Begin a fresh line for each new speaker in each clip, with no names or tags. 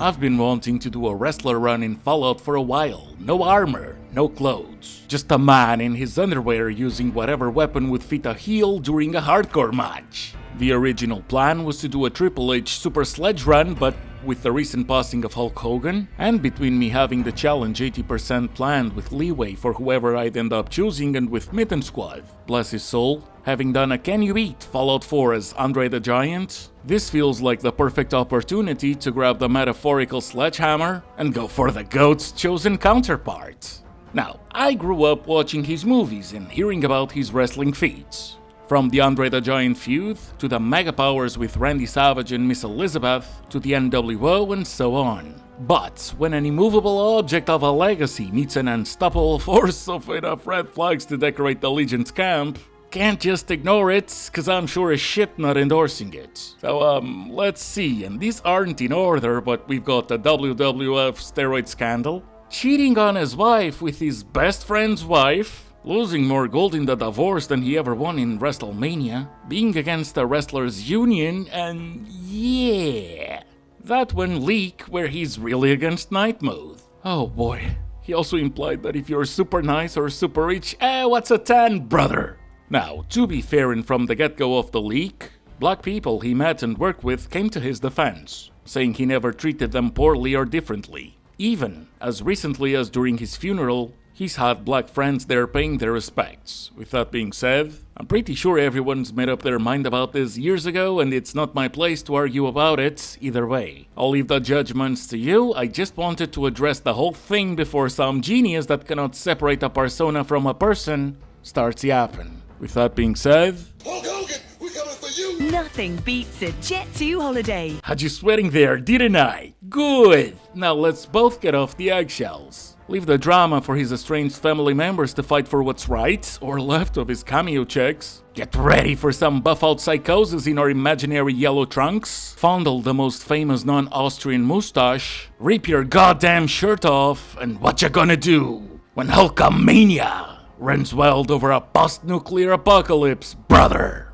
I've been wanting to do a wrestler run in Fallout for a while. No armor, no clothes. Just a man in his underwear using whatever weapon would fit a heel during a hardcore match. The original plan was to do a Triple H Super Sledge run, but with the recent passing of Hulk Hogan, and between me having the challenge 80% planned with leeway for whoever I'd end up choosing, and with Mitten Squad, bless his soul, having done a Can You Eat Fallout 4 as Andre the Giant, this feels like the perfect opportunity to grab the metaphorical sledgehammer and go for the GOAT's chosen counterpart. Now, I grew up watching his movies and hearing about his wrestling feats. From the Andre the Giant feud, to the mega powers with Randy Savage and Miss Elizabeth, to the NWO and so on. But when an immovable object of a legacy meets an unstoppable force of enough red flags to decorate the Legion's camp, can't just ignore it, cause I'm sure as shit not endorsing it. So let's see, and these aren't in order, but we've got the WWF steroid scandal, cheating on his wife with his best friend's wife, losing more gold in the divorce than he ever won in WrestleMania, being against the wrestlers' union, and yeah, that one leak where he's really against night mode. Oh boy, he also implied that if you're super nice or super rich, what's a tan, brother? Now, to be fair and from the get-go of the leak, black people he met and worked with came to his defense, saying he never treated them poorly or differently. Even as recently as during his funeral, he's had black friends there paying their respects. With that being said, I'm pretty sure everyone's made up their mind about this years ago, and it's not my place to argue about it either way. I'll leave the judgments to you. I just wanted to address the whole thing before some genius that cannot separate a persona from a person starts yapping. With that being said,
Hulk Hogan, we're coming for you!
Nothing beats a Jet 2 holiday.
had you sweating there, didn't I? Good! Now let's both get off the eggshells. Leave the drama for his estranged family members to fight for what's right, or left of his cameo checks. Get ready for some buff-out psychosis in our imaginary yellow trunks. Fondle the most famous non-Austrian moustache. Rip your goddamn shirt off, and what you gonna do when Hulkamania runs wild over a post-nuclear apocalypse, brother?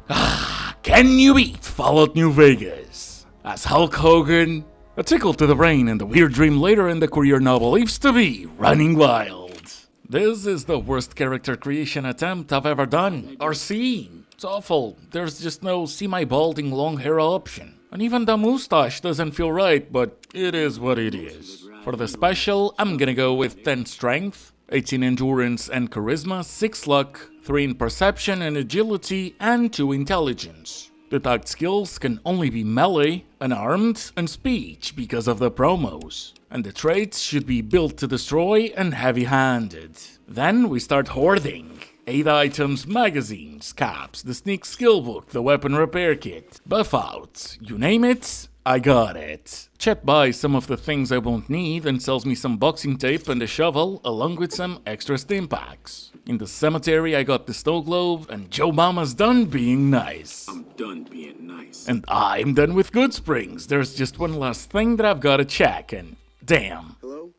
Can you beat Fallout New Vegas as Hulk Hogan? A tickle to the brain and the weird dream later in the career novel leaves to be running wild. This is the worst character creation attempt I've ever done or seen. It's awful. There's just no semi-balding long hair option. And even the moustache doesn't feel right, but it is what it is. For the special, I'm gonna go with 10 strength, 18 endurance and charisma, 6 luck, 3 in perception and agility, and 2 intelligence. The tagged skills can only be melee, unarmed, and speech because of the promos. And the traits should be built to destroy and heavy-handed. Then we start hoarding. 8 items, magazines, caps, the sneak skill book, the weapon repair kit, buff out, you name it, I got it. Chet buys some of the things I won't need and sells me some boxing tape and a shovel along with some extra stim packs. In the cemetery I got the snow globe and Joe Mama's done being nice.
I'm done being nice.
And I'm done with Good Springs. There's just one last thing that I've gotta check and damn.
Hello?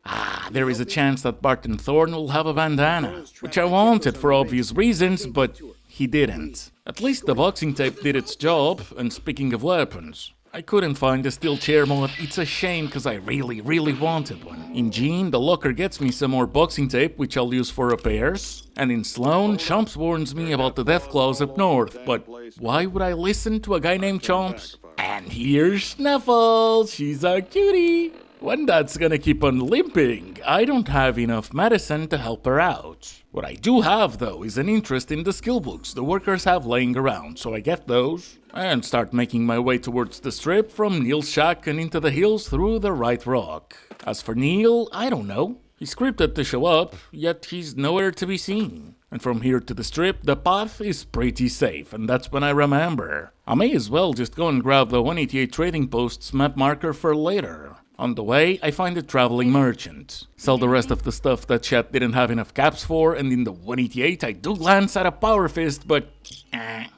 There is a chance that Barton Thorne will have a bandana, which I wanted for obvious reasons, but he didn't. At least the boxing tape did its job, and speaking of weapons, I couldn't find a steel chair mod. It's a shame because I really wanted one. In Gene, the locker gets me some more boxing tape which I'll use for repairs. And in Sloan, Chomps warns me about the death claws up north. But why would I listen to a guy named Chomps? And here's Snuffles, she's a cutie. One that's gonna keep on limping. I don't have enough medicine to help her out. What I do have though is an interest in the skill books the workers have laying around, so I get those and start making my way towards the strip from Neil's shack and into the hills through the right rock. As for Neil, I don't know. He's scripted to show up, yet he's nowhere to be seen. And from here to the strip, the path is pretty safe, and that's when I remember. I may as well just go and grab the 188 Trading Post's map marker for later. On the way, I find a traveling merchant. Sell the rest of the stuff that Chet didn't have enough caps for, and in the 188 I do glance at a power fist, but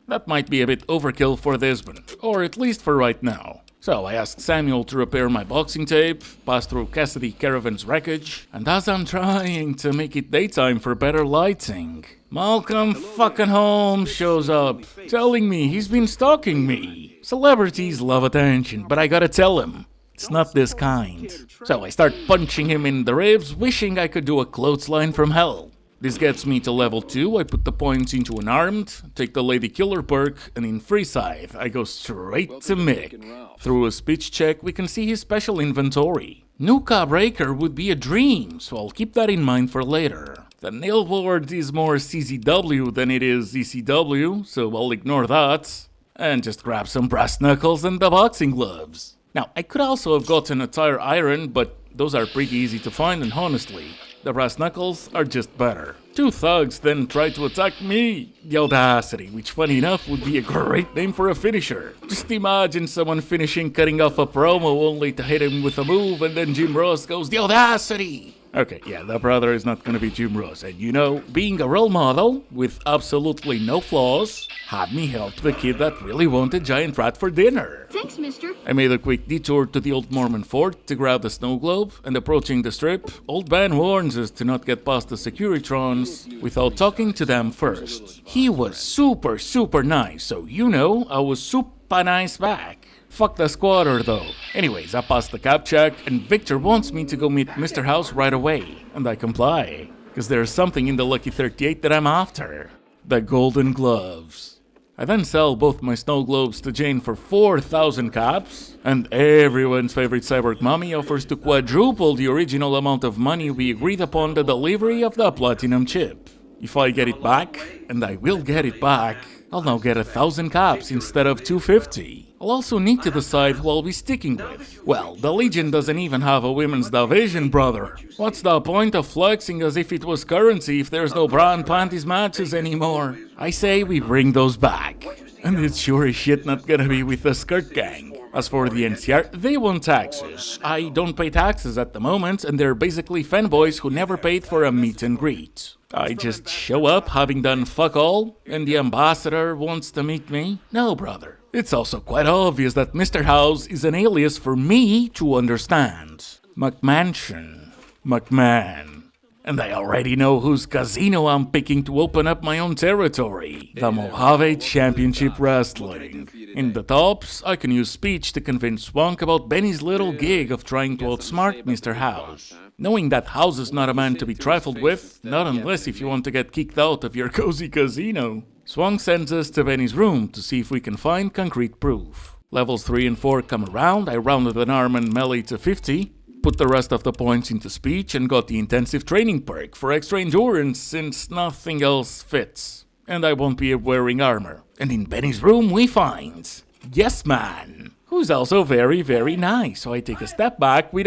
that might be a bit overkill for this one, or at least for right now. So I asked Samuel to repair my boxing tape, pass through Cassidy Caravan's wreckage, and as I'm trying to make it daytime for better lighting, Malcolm fucking Holmes shows up, telling me he's been stalking me. Celebrities love attention, but I gotta tell him, It's not this kind. So I start punching him in the ribs, wishing I could do a clothesline from hell. This gets me to level 2, I put the points into unarmed, take the Lady Killer perk, and in free scythe, I go straight to Mick. Through a speech check, we can see his special inventory. Nuka Breaker would be a dream, so I'll keep that in mind for later. The nail board is more CZW than it is ECW, so I'll ignore that. And just grab some brass knuckles and the boxing gloves. Now, I could also have gotten a tire iron, but those are pretty easy to find, and honestly, the brass knuckles are just better. Two thugs then tried to attack me. The Audacity, which funny enough would be a great name for a finisher. Just imagine someone finishing cutting off a promo only to hit him with a move and then Jim Ross goes, "The Audacity!" Okay, yeah, the brother is not gonna be Jim Ross, and you know, being a role model with absolutely no flaws had me help the kid that really wanted giant rat for dinner.
Thanks, mister.
I made a quick detour to the old Mormon fort to grab the snow globe, and approaching the strip, old Ben warns us to not get past the Securitrons without talking to them first. He was super nice, so you know, I was super nice back. Fuck the squatter though. Anyways, I passed the cap check, and Victor wants me to go meet Mr. House right away, and I comply, because there's something in the Lucky 38 that I'm after. The golden gloves. I then sell both my snow globes to Jane for 4,000 caps, and everyone's favorite cyborg mommy offers to quadruple the original amount of money we agreed upon the delivery of the platinum chip. If I get it back, and I will get it back, I'll now get 1,000 caps instead of 250. I'll also need to decide who I'll be sticking with. Well, the Legion doesn't even have a women's division, brother. What's the point of flexing as if it was currency if there's no bra and panties matches anymore? I say we bring those back. And it's sure as shit not gonna be with the skirt gang. As for the NCR, they want taxes. I don't pay taxes at the moment, and they're basically fanboys who never paid for a meet and greet. I just show up having done fuck all, and the ambassador wants to meet me? No, brother. It's also quite obvious that Mr. House is an alias for me to understand. McMansion. McMahon. And I already know whose casino I'm picking to open up my own territory. The Mojave Championship Wrestling. In the tops, I can use speech to convince Swank about Benny's little gig of trying to outsmart Mr. House. Knowing that House is not a man to be trifled with, not unless if you want to get kicked out of your cozy casino. Swank sends us to Benny's room to see if we can find concrete proof. Levels 3 and 4 come around, I rounded an arm and melee to 50, put the rest of the points into speech and got the intensive training perk for extra endurance since nothing else fits. And I won't be wearing armor. And in Benny's room we find Yes Man, who's also very nice. So I take a step back, we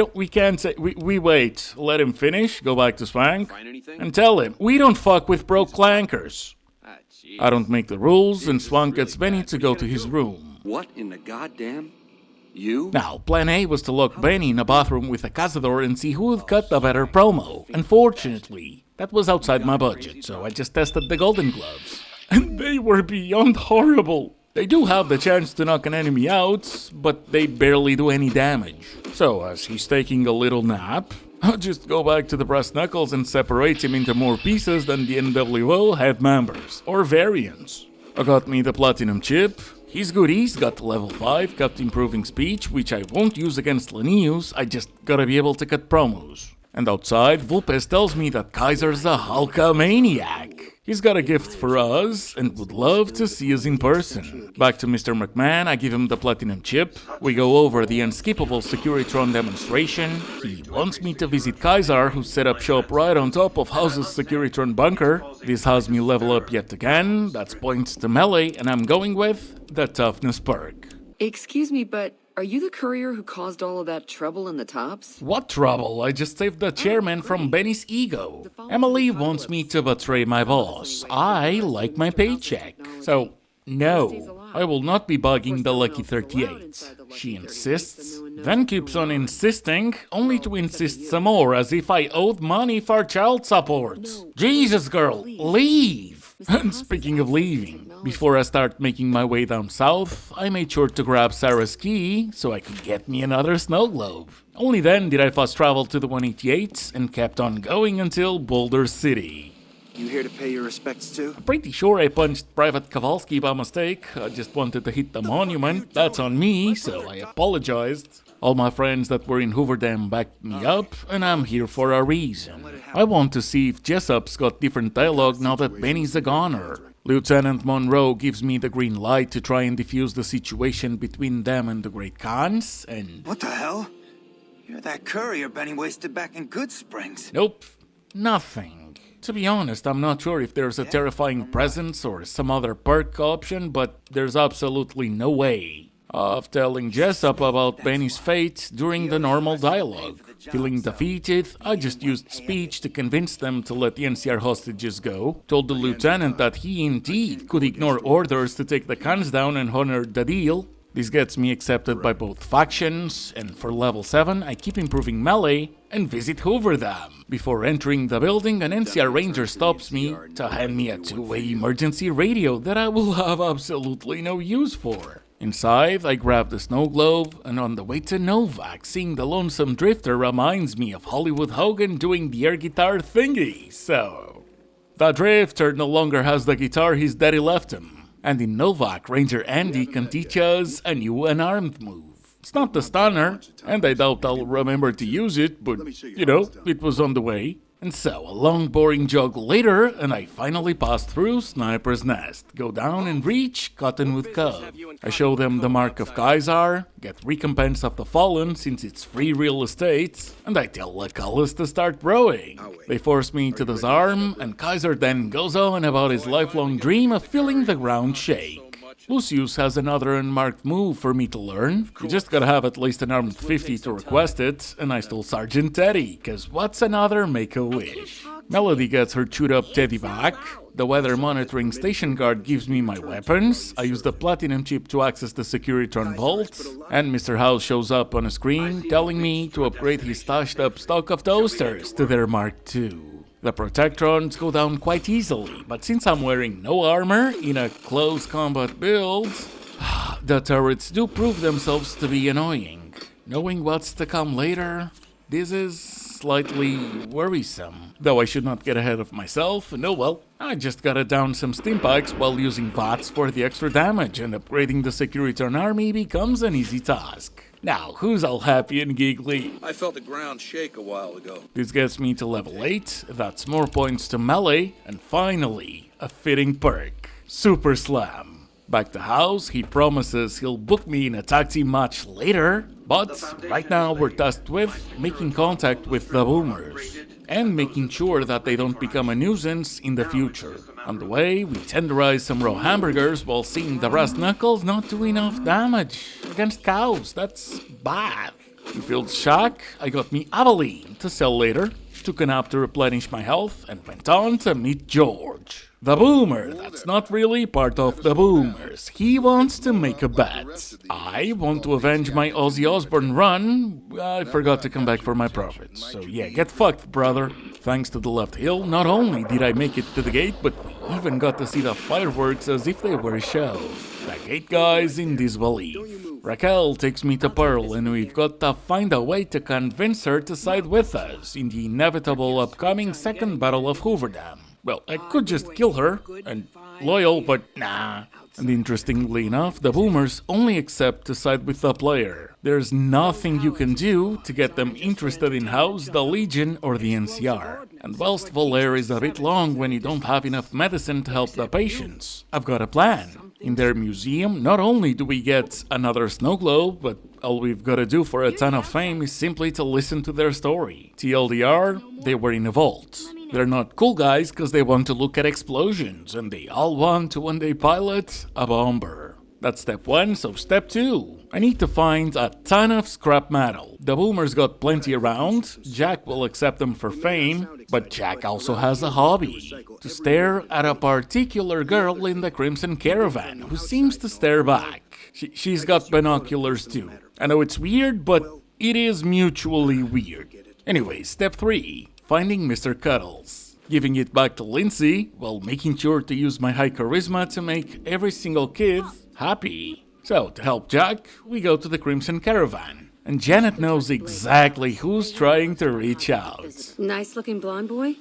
wait, let him finish, go back to Swank, and tell him, we don't fuck with broke clankers. I don't make the rules, and Swank gets Benny to go to his room.
What in the goddamn? You?
Now, plan A was to lock Benny in a bathroom with a cazador and see who would cut the better promo. Unfortunately, that was outside my budget, so I just tested the golden gloves. And they were beyond horrible. They do have the chance to knock an enemy out, but they barely do any damage. So, as he's taking a little nap, I'll just go back to the brass knuckles and separate him into more pieces than the NWO had members, or variants. I got me the platinum chip. His goodies got to level 5, kept improving speech, which I won't use against Linnaeus, I just gotta be able to cut promos. And outside, Vulpes tells me that Kaiser's a Hulkamaniac. He's got a gift for us, and would love to see us in person. Back to Mr. McMahon, I give him the platinum chip. We go over the unskippable Securitron demonstration. He wants me to visit Kaiser, who set up shop right on top of House's Securitron bunker. This has me level up yet again. That's points to melee, and I'm going with the toughness perk.
Excuse me, but are you the courier who caused all of that trouble in the tops?
What trouble? I just saved the chairman from Benny's ego. Emily wants me to betray my boss. I like my paycheck. So, no, I will not be bugging the Lucky 38. She insists, then keeps on insisting, only to insist some more as if I owed money for child support. Jesus, girl, leave! And speaking of leaving, before I start making my way down south, I made sure to grab Sarah's key so I could get me another snow globe. Only then did I fast travel to the 188 and kept on going until Boulder City.
You here to pay your respects too?
I'm pretty sure I punched Private Kowalski by mistake. I just wanted to hit the monument. That's on me, so I apologized. All my friends that were in Hooverdam backed me up, and I'm here for a reason. I want to see if Jessup's got different dialogue now that Benny's a goner. Lieutenant Monroe gives me the green light to try and defuse the situation between them and the Great Khans, and...
What the hell? You're that courier Benny wasted back in Good Springs.
Nope, nothing. To be honest, I'm not sure if there's a terrifying presence or some other perk option, but there's absolutely no way of telling Jessup about Benny's fate during the normal dialogue. Feeling defeated, I just used speech to convince them to let the NCR hostages go, told the lieutenant that he indeed could ignore orders to take the Khans down and honor the deal. This gets me accepted by both factions, and for level 7 I keep improving melee and visit Hooverdam. Before entering the building, an NCR ranger stops me to hand me a two-way emergency radio that I will have absolutely no use for. Inside, I grab the snow globe, and on the way to Novak, seeing the Lonesome Drifter reminds me of Hollywood Hogan doing the air guitar thingy, so... The Drifter no longer has the guitar his daddy left him, and in Novak, Ranger Andy can teach us a new unarmed move. It's not the stunner, and I doubt I'll remember to use it, but, you know, it was on the way. And so, a long boring jog later, and I finally pass through Sniper's Nest, go down and reach Cottonwood Cove. I show them the Mark of Kaisar, get recompense of the Fallen since it's free real estate, and I tell Lucullus to start rowing. They force me to disarm, and Kaiser then goes on about his lifelong dream of feeling the ground shake. Lucius has another unmarked move for me to learn. You just gotta have at least an armed 50 to request it, and I stole Sergeant Teddy, cause what's another Make-A-Wish? Melody gets her chewed up Teddy back, the weather monitoring station guard gives me my weapons, I use the platinum chip to access the Securitron vault, and Mr. House shows up on a screen telling me to upgrade his stashed up stock of toasters to their Mark II. The Protectrons go down quite easily, but since I'm wearing no armor in a close combat build, the turrets do prove themselves to be annoying. Knowing what's to come later, this is slightly worrisome. Though I should not get ahead of myself, and oh well, I just gotta down some stimpaks while using VATS for the extra damage, and upgrading the Securiton army becomes an easy task. Now, who's all happy and giggly?
I felt the ground shake a while ago.
This gets me to level 8, that's more points to melee, and finally, a fitting perk, Super Slam. Back to house, he promises he'll book me in a tag team match later, but right now we're tasked with making contact with the boomers, and making sure that they don't become a nuisance in the future. On the way, we tenderize some raw hamburgers while seeing the brass knuckles not do enough damage against cows. That's bad. In Field's shack, I got me Aveline to sell later, took a nap to replenish my health, and went on to meet George. The boomer that's not really part of the boomers. He wants to make a bet. I want to avenge my Ozzy Osbourne run. I forgot to come back for my profits. So yeah, get fucked, brother. Thanks to the left hill, not only did I make it to the gate, but we even got to see the fireworks as if they were a show. The gate guy's in disbelief. Raquel takes me to Pearl, and we've got to find a way to convince her to side with us in the inevitable upcoming second Battle of Hooverdam. Well, I could just kill her, and loyal, but nah. And interestingly enough, the boomers only accept to side with the player. There's nothing you can do to get them interested in House, the Legion, or the NCR. And whilst Volaire is a bit long when you don't have enough medicine to help the patients, I've got a plan. In their museum, not only do we get another snow globe, but all we've got to do for a ton of fame is simply to listen to their story. TLDR, they were in a vault. They're not cool guys because they want to look at explosions, and they all want to one day pilot a bomber. That's step 1, so step 2. I need to find a ton of scrap metal. The boomers got plenty around, Jack will accept them for fame, but Jack also has a hobby. To stare at a particular girl in the Crimson Caravan, who seems to stare back. She's got binoculars too. I know it's weird, but it is mutually weird. Anyway, step 3. Finding Mr. Cuddles. Giving it back to Lindsay, while making sure to use my high charisma to make every single kid happy. So, to help Jack, we go to the Crimson Caravan. And Janet knows exactly who's trying to reach out.
Nice looking blonde boy?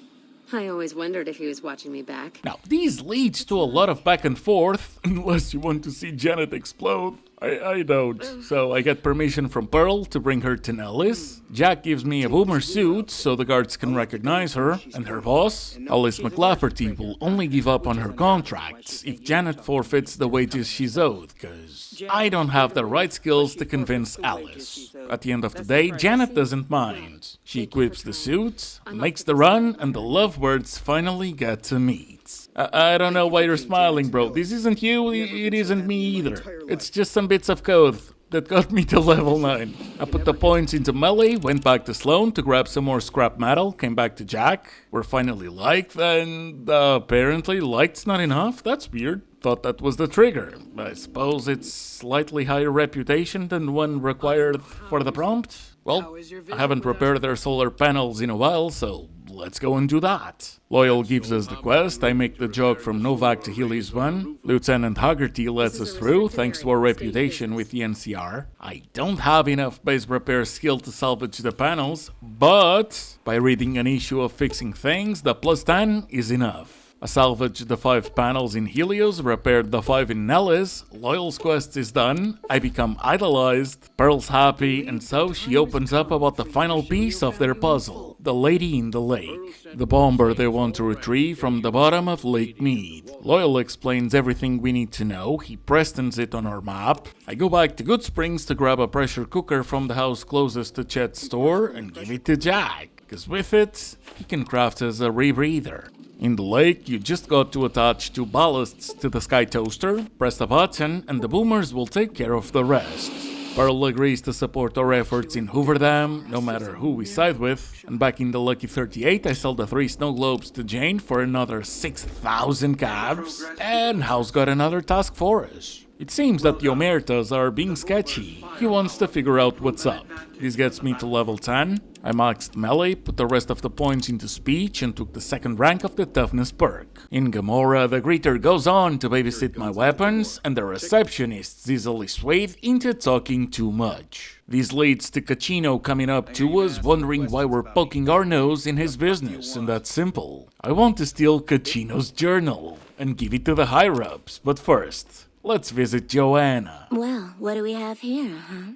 I always wondered if he was watching me back.
Now, these leads to a lot of back and forth, unless you want to see Janet explode. I don't. So I get permission from Pearl to bring her to Nellis. Jack gives me a boomer suit so the guards can recognize her. And her boss, Alice McLafferty, will only give up on her contracts if Janet forfeits the wages she's owed, because I don't have the right skills to convince Alice. At the end of the day, Janet doesn't mind. She equips the suit, makes the run, and the lovebirds finally get to meet. I don't know why you're smiling, bro. This isn't you, it isn't me either. It's just some bits of code that got me to level 9. I put the points into melee, went back to Sloan to grab some more scrap metal, came back to Jack. We're finally liked, and apparently liked's not enough? That's weird. Thought that was the trigger. I suppose it's slightly higher reputation than one required for the prompt? Well, I haven't repaired their solar panels in a while, so let's go and do that. Loyal gives us the quest, I make the jog from Novak to Healy's 1. Lieutenant Haggerty lets us through, thanks to our reputation with the NCR. I don't have enough base repair skill to salvage the panels, but by reading an issue of Fixing Things, the plus 10 is enough. I salvaged the 5 panels in Helios, repaired the 5 in Nellis, Loyal's quest is done, I become idolized, Pearl's happy, and so she opens up about the final piece of their puzzle, the lady in the lake, the bomber they want to retrieve from the bottom of Lake Mead. Loyal explains everything we need to know, he prestons it on our map. I go back to Good Springs to grab a pressure cooker from the house closest to Chet's store and give it to Jack, because with it, he can craft us a rebreather. In the lake, you just got to attach 2 ballasts to the Sky Toaster, press the button, and the boomers will take care of the rest. Pearl agrees to support our efforts in Hoover Dam, no matter who we side with, and back in the Lucky 38 I sell the 3 snow globes to Jane for another 6,000 cabs, and House got another task for us. It seems that the Omertas are being sketchy. He wants to figure out what's up. This gets me to level 10. I maxed melee, put the rest of the points into speech, and took the 2nd rank of the toughness perk. In Gamora, the greeter goes on to babysit my weapons, and the receptionists easily swayed into talking too much. This leads to Cacino coming up to us, wondering why we're poking our nose in his business, and that's simple. I want to steal Cacino's journal and give it to the higher-ups, but first, let's visit Joanna.
Well, what do we have here, huh?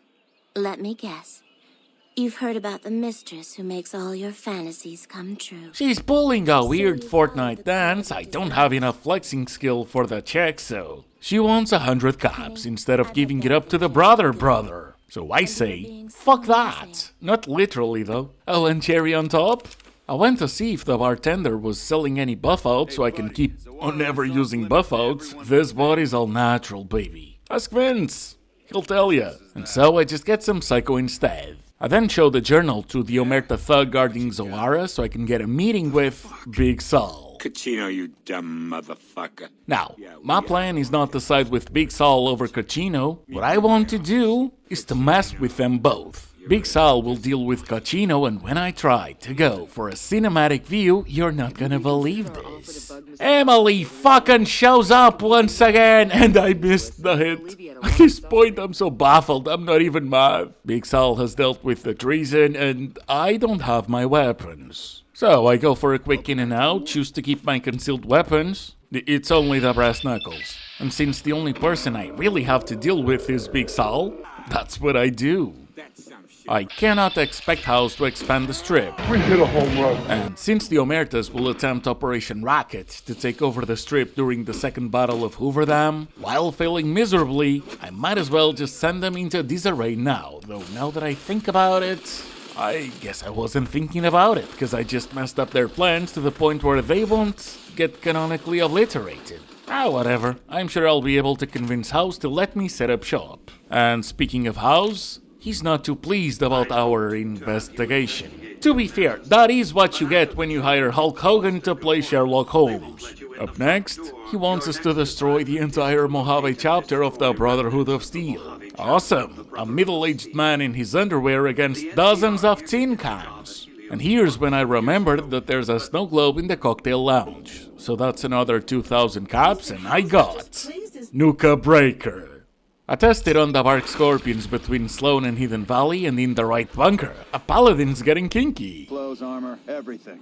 Let me guess. You've heard about the mistress who makes all your fantasies come true.
She's pulling a weird Fortnite dance. I don't have enough flexing skill for the check, so she wants 100 caps instead of giving it up to the brother. So I say, fuck that. Not literally though. Oh, and cherry on top? I went to see if the bartender was selling any buff outs so I can keep on never using buff outs. This body's all natural, baby. Ask Vince. He'll tell ya. And so I just get some psycho instead. I then show the journal to the Omerta thug guarding Zoara so I can get a meeting with Big Saul.
Cacino, you dumb motherfucker.
Now, my plan is not to side with Big Saul over Cacino. What I want to do is to mess with them both. Big Sal will deal with Cacino, and when I try to go for a cinematic view, you're not gonna believe this. Emily fucking shows up once again, and I missed the hit. At this point, I'm so baffled, I'm not even mad. Big Sal has dealt with the treason, and I don't have my weapons. So I go for a quick in and out, choose to keep my concealed weapons. It's only the brass knuckles. And since the only person I really have to deal with is Big Sal, that's what I do. I cannot expect House to expand the strip.
We hit a home run.
And since the Omertas will attempt Operation Rocket to take over the strip during the second battle of Hoover Dam, while failing miserably, I might as well just send them into disarray now. Though now that I think about it, I guess I wasn't thinking about it, because I just messed up their plans to the point where they won't get canonically obliterated. Whatever. I'm sure I'll be able to convince House to let me set up shop. And speaking of House, he's not too pleased about our investigation. To be fair, that is what you get when you hire Hulk Hogan to play Sherlock Holmes. Up next, he wants us to destroy the entire Mojave chapter of the Brotherhood of Steel. Awesome! A middle-aged man in his underwear against dozens of tin cans. And here's when I remembered that there's a snow globe in the cocktail lounge. So that's another 2,000 caps, and I got Nuka Breaker. I tested on the Bark Scorpions between Sloan and Hidden Valley and in the right bunker. A paladin's getting kinky.
Clothes, armor, everything.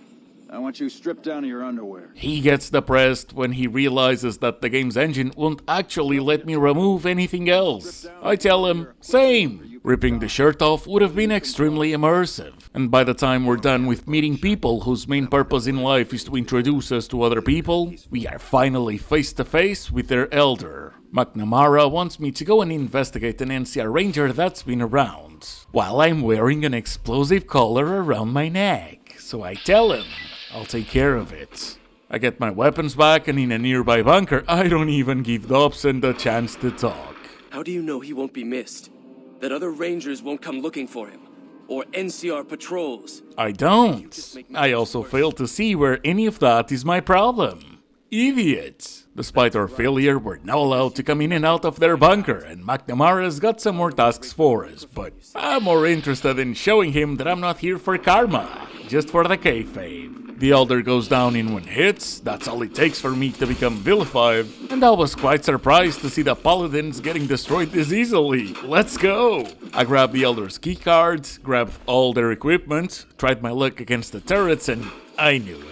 I want you stripped down to your underwear.
He gets depressed when he realizes that the game's engine won't actually let me remove anything else. I tell him, same. Ripping the shirt off would have been extremely immersive. And by the time we're done with meeting people whose main purpose in life is to introduce us to other people, we are finally face to face with their elder. McNamara wants me to go and investigate an NCR ranger that's been around, while I'm wearing an explosive collar around my neck. So I tell him I'll take care of it. I get my weapons back, and in a nearby bunker, I don't even give Dobson the chance to talk.
How do you know he won't be missed? That other rangers won't come looking for him? Or NCR patrols?
I don't. I also fail to see where any of that is my problem. Idiots. Despite our failure, we're now allowed to come in and out of their bunker, and McNamara's got some more tasks for us, but I'm more interested in showing him that I'm not here for karma, just for the kayfabe. The Elder goes down in 1 hit, that's all it takes for me to become vilified, and I was quite surprised to see the Paladins getting destroyed this easily. Let's go! I grabbed the Elder's keycards, grabbed all their equipment, tried my luck against the turrets, and I knew it.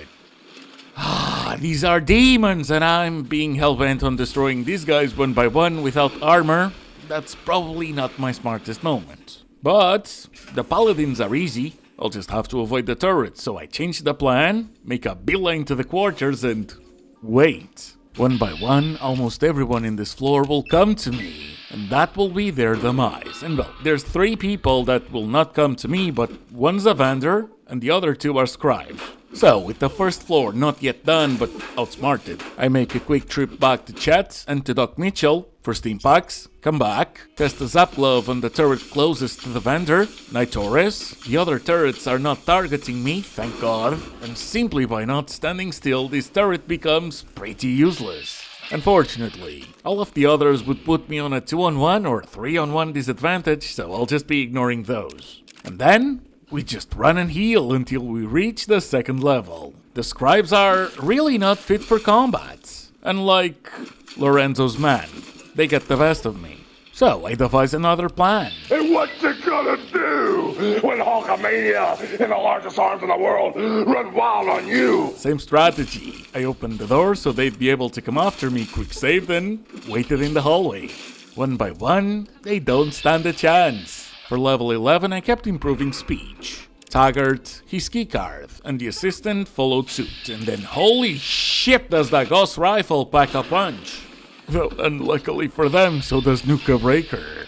These are demons, and I'm being hell-bent on destroying these guys one by one without armor. That's probably not my smartest moment. But the Paladins are easy. I'll just have to avoid the turrets, so I change the plan, make a beeline to the quarters, and wait. One by one, almost everyone in this floor will come to me, and that will be their demise. And well, there's 3 people that will not come to me, but one's a vendor, and the other 2 are scribes. So, with the first floor not yet done, but outsmarted, I make a quick trip back to Chet and to Doc Mitchell for steam packs, come back, test the zap glove on the turret closest to the vendor, Night Torres. The other turrets are not targeting me, thank God, and simply by not standing still, this turret becomes pretty useless. Unfortunately, all of the others would put me on a 2-on-1 or 3-on-1 disadvantage, so I'll just be ignoring those. And then we just run and heal until we reach the 2nd level. The scribes are really not fit for combat. Unlike Lorenzo's man, they get the best of me. So I devise another plan.
And what you gonna do when Hulkamania and the largest arms in the world run wild on you?
Same strategy. I opened the door so they'd be able to come after me, quick save, then waited in the hallway. One by one, they don't stand a chance. For level 11, I kept improving speech. Taggart, his keycard, and the assistant followed suit, and then holy shit does that Gauss rifle pack a punch. Well, unluckily for them, so does Nuka Breaker.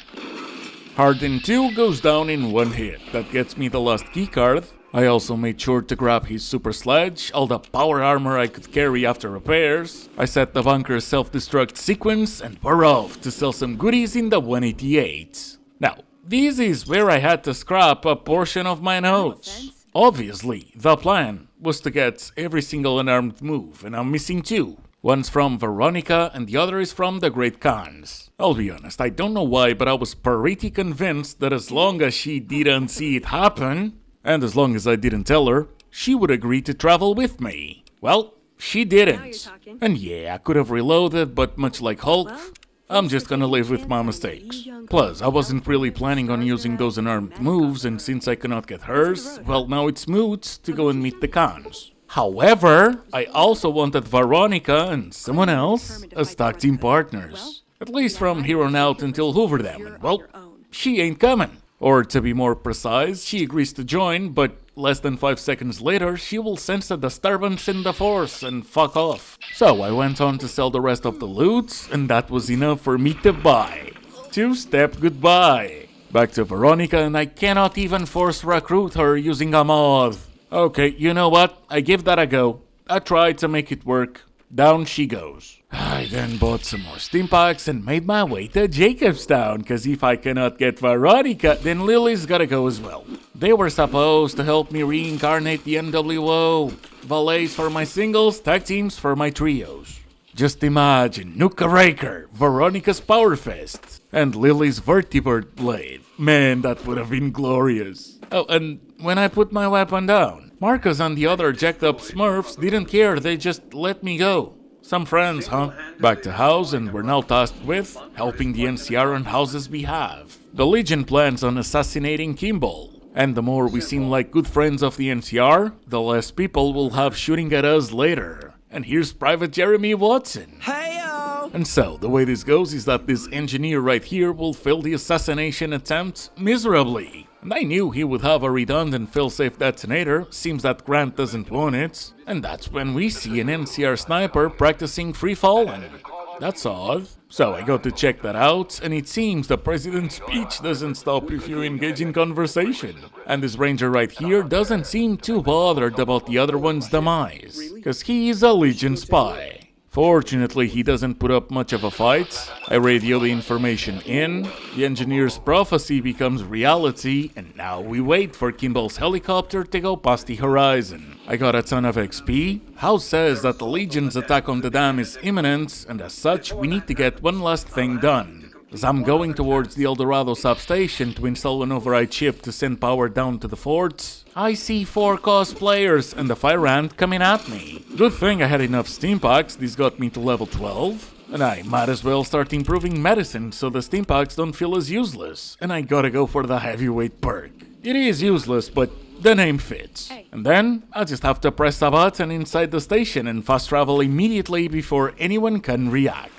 Harden 2 goes down in 1 hit, that gets me the last keycard. I also made sure to grab his super sledge, all the power armor I could carry after repairs. I set the bunker's self-destruct sequence, and we're off to sell some goodies in the 188. Now, this is where I had to scrap a portion of my notes. Obviously, the plan was to get every single unarmed move, and I'm missing 2. One's from Veronica, and the other is from the Great Khans. I'll be honest, I don't know why, but I was pretty convinced that as long as she didn't see it happen, and as long as I didn't tell her, she would agree to travel with me. Well, she didn't. And yeah, I could have reloaded, but much like Hulk, I'm just gonna live with my mistakes. Plus, I wasn't really planning on using those unarmed moves, and since I cannot get hers, well, now it's moot to go and meet the Khans. However, I also wanted Veronica and someone else as tag team partners. At least from here on out until Hooverdam, and well, she ain't coming. Or to be more precise, she agrees to join, but less than 5 seconds later, she will sense a disturbance in the force and fuck off. So I went on to sell the rest of the loot, and that was enough for me to buy. 2-step goodbye. Back to Veronica, and I cannot even force recruit her using a mod. Okay, you know what? I give that a go. I tried to make it work. Down she goes. I then bought some more steam packs and made my way to Jacobstown, cause if I cannot get Veronica, then Lily's gotta go as well. They were supposed to help me reincarnate the NWO. Valets for my singles, tag teams for my trios. Just imagine Nuka Raker, Veronica's Power Fist, and Lily's Vertibird Blade. Man, that would have been glorious. Oh, and when I put my weapon down, Marcus and the other jacked up Smurfs didn't care, they just let me go. Some friends, huh? Back to house, and we're now tasked with helping the NCR on House's behalf. The Legion plans on assassinating Kimball, And the more we seem like good friends of the NCR, the less people will have shooting at us later. And here's Private Jeremy Watson.
Hey-o!
And so, the way this goes is that this engineer right here will fail the assassination attempt miserably. And I knew he would have a redundant failsafe detonator, seems that Grant doesn't want it. And that's when we see an NCR sniper practicing free falling. That's odd. So I go to check that out, and it seems the president's speech doesn't stop if you engage in conversation. And this ranger right here doesn't seem too bothered about the other one's demise, cause he is a Legion spy. Fortunately, he doesn't put up much of a fight. I radio the information in, the engineer's prophecy becomes reality, and now we wait for Kimball's helicopter to go past the horizon. I got a ton of XP. House says that the Legion's attack on the dam is imminent, and as such, we need to get one last thing done. As I'm going towards the El Dorado substation to install an override chip to send power down to the fort, I see 4 cosplayers and a fire ant coming at me. Good thing I had enough steam packs, this got me to level 12. And I might as well start improving medicine so the steam packs don't feel as useless. And I gotta go for the heavyweight perk. It is useless, but the name fits. And then I just have to press a button inside the station and fast travel immediately before anyone can react.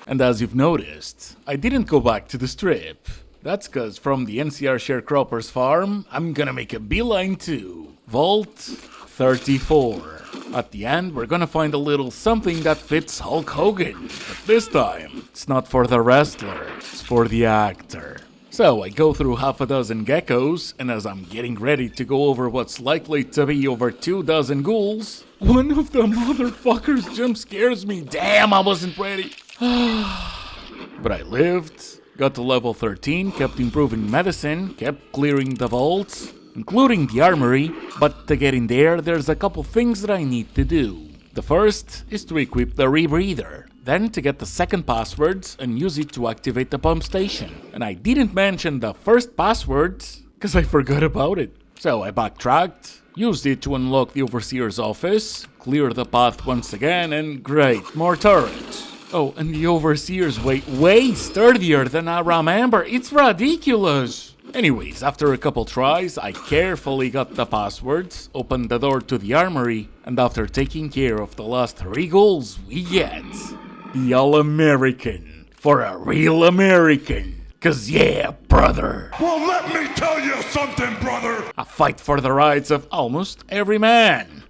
And as you've noticed, I didn't go back to the strip. That's cause from the NCR sharecropper's farm, I'm gonna make a beeline to Vault 34. At the end, we're gonna find a little something that fits Hulk Hogan. But this time, it's not for the wrestler, it's for the actor. So I go through half a dozen geckos, and as I'm getting ready to go over what's likely to be over 2 dozen ghouls, one of the motherfuckers jump scares me. Damn, I wasn't ready. But I lived, got to level 13, kept improving medicine, kept clearing the vaults, including the armory, but to get in there, there's a couple things that I need to do. The first is to equip the rebreather, then to get the second passwords and use it to activate the pump station. And I didn't mention the first password, cause I forgot about it. So I backtracked, used it to unlock the Overseer's office, clear the path once again, and great, more turrets. Oh, and the Overseer's way sturdier than I remember. It's ridiculous. Anyways, after a couple tries, I carefully got the passwords, opened the door to the armory, and after taking care of the last 3 ghouls, we get the All-American for a real American. Cause yeah, brother.
Well, let me tell you something, brother.
I fight for the rights of almost every man.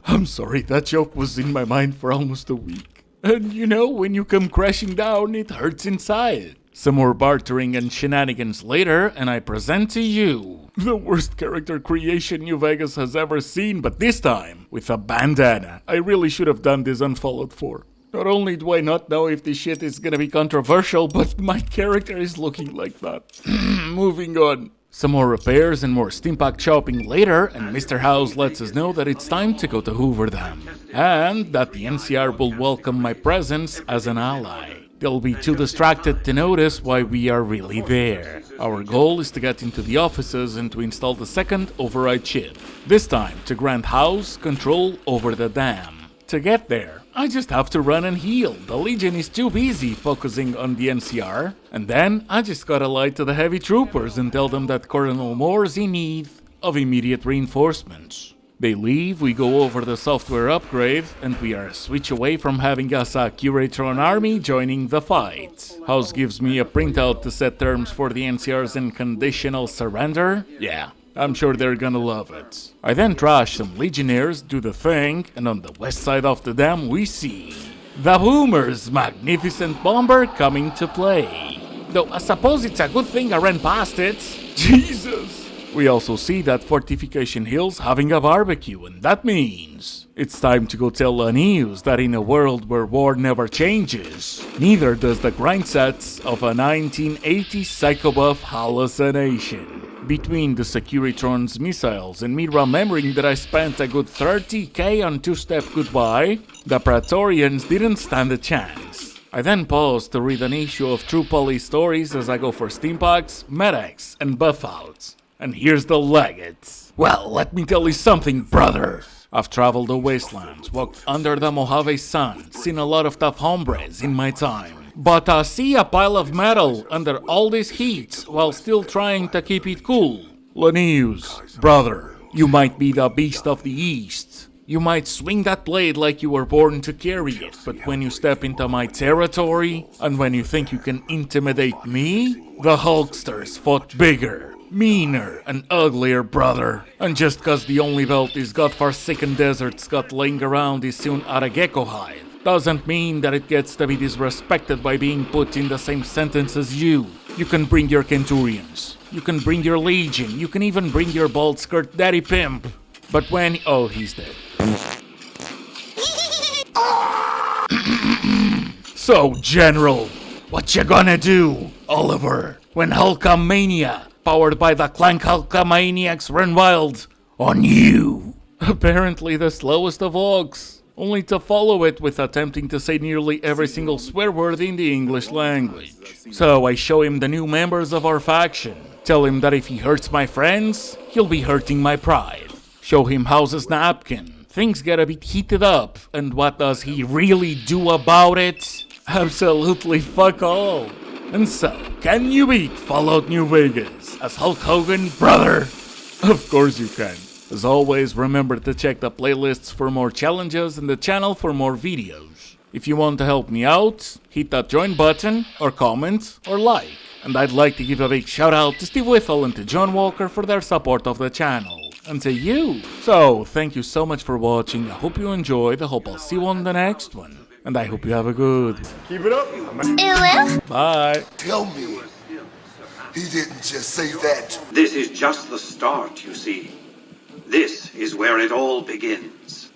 I'm sorry, that joke was in my mind for almost a week. And you know, when you come crashing down, it hurts inside. Some more bartering and shenanigans later, and I present to you the worst character creation New Vegas has ever seen, but this time with a bandana. I really should have done this unfollowed for. Not only do I not know if this shit is gonna be controversial, but my character is looking like that. Moving on. Some more repairs and more steampack shopping later, and Mr. House lets us know that it's time to go to Hoover Dam, and that the NCR will welcome my presence as an ally. They'll be too distracted to notice why we are really there. Our goal is to get into the offices and to install the second override chip, this time to grant House control over the dam. To get there, I just have to run and heal. The Legion is too busy focusing on the NCR. And then I just gotta lie to the heavy troopers and tell them that Colonel Moore's in need of immediate reinforcements. They leave, we go over the software upgrade, and we are a switch away from having us a Curatron army joining the fight. House gives me a printout to set terms for the NCR's unconditional surrender. Yeah, I'm sure they're gonna love it. I then trash some Legionnaires, do the thing, and on the west side of the dam we see the Boomer's magnificent bomber coming to play. Though I suppose it's a good thing I ran past it. Jesus! We also see that Fortification Hill's having a barbecue, and that means it's time to go tell Laneus that in a world where war never changes, neither does the grind sets of a 1980s psychobuff hallucination. Between the Securitron's missiles and me remembering that I spent a good 30k on two-step goodbye, the Praetorians didn't stand a chance. I then paused to read an issue of True Police stories as I go for steampacks, medics, and buff outs. And here's the Legate. Well, let me tell you something, brother. I've traveled the wastelands, walked under the Mojave sun, seen a lot of tough hombres in my time. But I see a pile of metal under all this heat while still trying to keep it cool. Linnaeus, brother, you might be the beast of the East. You might swing that blade like you were born to carry it, but when you step into my territory, and when you think you can intimidate me, the Hulksters fought bigger, meaner, and uglier, brother. And just cause the only belt this godforsaken desert's got laying around is soon out of gecko hide, doesn't mean that it gets to be disrespected by being put in the same sentence as you. You can bring your Centurions. You can bring your Legion. You can even bring your bald skirt daddy pimp. But when... oh, he's dead. So, General, what you gonna do, Oliver, when Hulkamania, powered by the Clank Hulkamaniacs, run wild on you? Apparently the slowest of orcs, only to follow it with attempting to say nearly every single swear word in the English language. So I show him the new members of our faction, tell him that if he hurts my friends, he'll be hurting my pride. Show him House's napkin. Things get a bit heated up, and what does he really do about it? Absolutely fuck all. And so, can you beat Fallout New Vegas as Hulk Hogan, brother? Of course you can. As always, remember to check the playlists for more challenges and the channel for more videos. If you want to help me out, hit that join button, or comment, or like. And I'd like to give a big shout out to Steve Whittle and to John Walker for their support of the channel. And to you. So, thank you so much for watching. I hope you enjoyed. I hope I'll see you on the next one. And I hope you have a good...
Keep it up.
Bye.
Tell me, he didn't just say that.
This is just the start, you see. This is where it all begins.